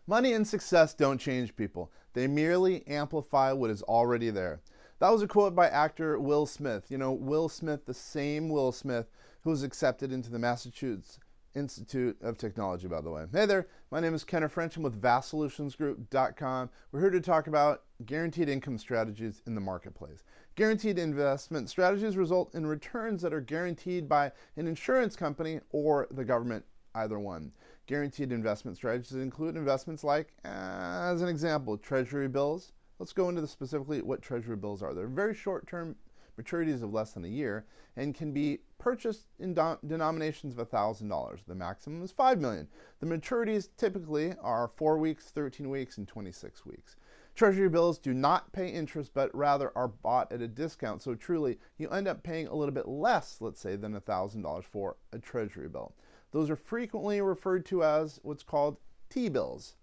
Money and success don't change people. They merely amplify what is already there. That was a quote by actor Will Smith. You know, Will Smith, the same Will Smith who was accepted into the Massachusetts Institute of Technology, by the way. Hey there, my name is Kenneth French. I'm with vastsolutionsgroup.com. We're here to talk about guaranteed income strategies in the marketplace. Guaranteed investment strategies result in returns that are guaranteed by an insurance company or the government, either one. Guaranteed investment strategies include investments like, as an example, treasury bills. Let's go into specifically what treasury bills are. They're very short-term maturities of less than a year and can be purchased in denominations of $1,000. The maximum is $5 million. The maturities typically are 4 weeks, 13 weeks, and 26 weeks. Treasury bills do not pay interest, but rather are bought at a discount. So truly, you end up paying a little bit less, let's say, than $1,000 for a treasury bill. Those are frequently referred to as what's called T-bills.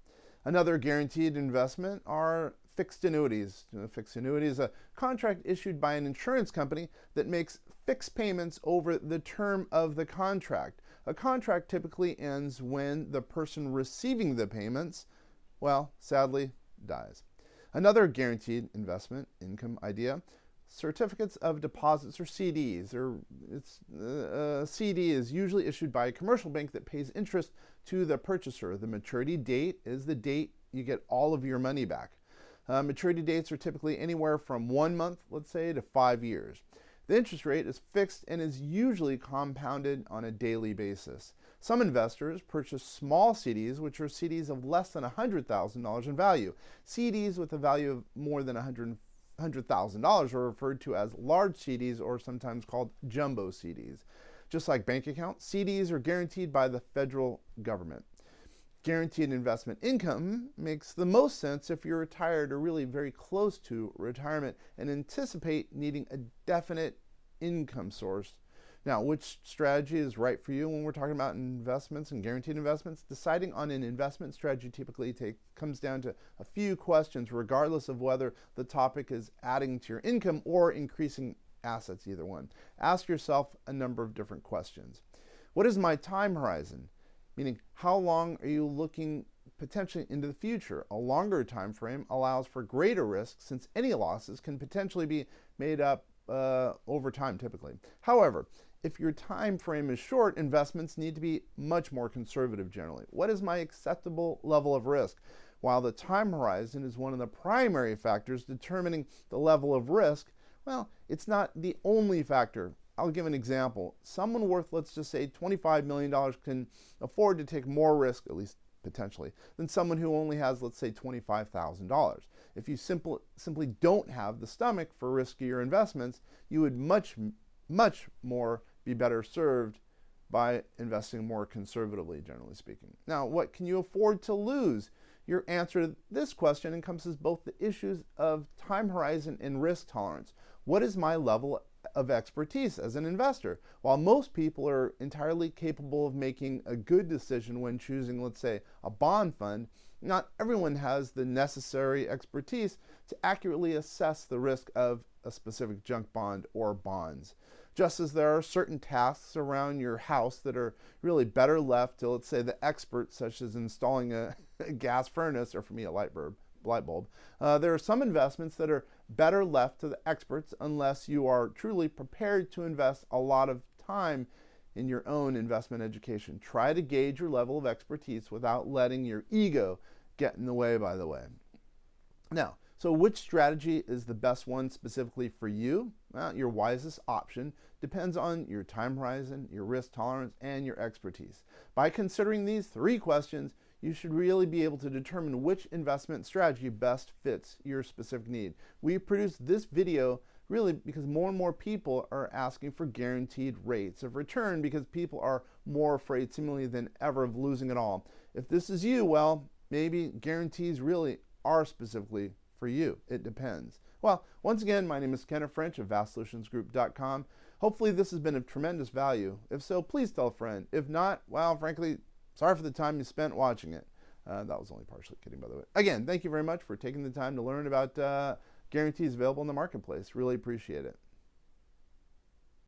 Another guaranteed investment are fixed annuities. Fixed annuity is a contract issued by an insurance company that makes fixed payments over the term of the contract. A contract typically ends when the person receiving the payments, well, sadly, dies. Another guaranteed investment income idea, certificates of deposits or CDs. A CD is usually issued by a commercial bank that pays interest to the purchaser. The maturity date is the date you get all of your money back. Maturity dates are typically anywhere from 1 month, let's say, to 5 years. The interest rate is fixed and is usually compounded on a daily basis. Some investors purchase small CDs, which are CDs of less than $100,000 in value. CDs with a value of more than $100,000 are referred to as large CDs, or sometimes called jumbo CDs. Just like bank accounts, CDs are guaranteed by the federal government. Guaranteed investment income makes the most sense if you're retired or really very close to retirement and anticipate needing a definite income source. Now, which strategy is right for you when we're talking about investments and guaranteed investments? Deciding on an investment strategy typically comes down to a few questions, regardless of whether the topic is adding to your income or increasing assets, either one. Ask yourself a number of different questions. What is my time horizon? Meaning, how long are you looking potentially into the future? A longer time frame allows for greater risk, since any losses can potentially be made up over time typically. However, if your time frame is short, investments need to be much more conservative generally. What is my acceptable level of risk? While the time horizon is one of the primary factors determining the level of risk, well, it's not the only factor. I'll give an example. Someone worth, let's just say, $25 million can afford to take more risk, at least potentially, than someone who only has, let's say, $25,000. If you simply don't have the stomach for riskier investments, you would much more be better served by investing more conservatively, generally speaking. Now, what can you afford to lose? Your answer to this question encompasses both the issues of time horizon and risk tolerance. What is my level of expertise as an investor? While most people are entirely capable of making a good decision when choosing, let's say, a bond fund, not everyone has the necessary expertise to accurately assess the risk of a specific junk bond or bonds. Just as there are certain tasks around your house that are really better left to, let's say, the experts, such as installing a gas furnace, or for me, a light bulb. There are some investments that are better left to the experts unless you are truly prepared to invest a lot of time in your own investment education. Try to gauge your level of expertise without letting your ego get in the way, by the way. Now, so which strategy is the best one specifically for you? Well, your wisest option depends on your time horizon, your risk tolerance, and your expertise. By considering these 3 questions, you should really be able to determine which investment strategy best fits your specific need. We produced this video really because more and more people are asking for guaranteed rates of return because people are more afraid seemingly than ever of losing it all. If this is you, well, maybe guarantees really are specifically for you. It depends. Well, once again, my name is Kenneth French of vastsolutionsgroup.com. Hopefully this has been of tremendous value. If so, please tell a friend. If not, well, frankly, sorry for the time you spent watching it. That was only partially kidding, by the way. Again, thank you very much for taking the time to learn about guarantees available in the marketplace. Really appreciate it.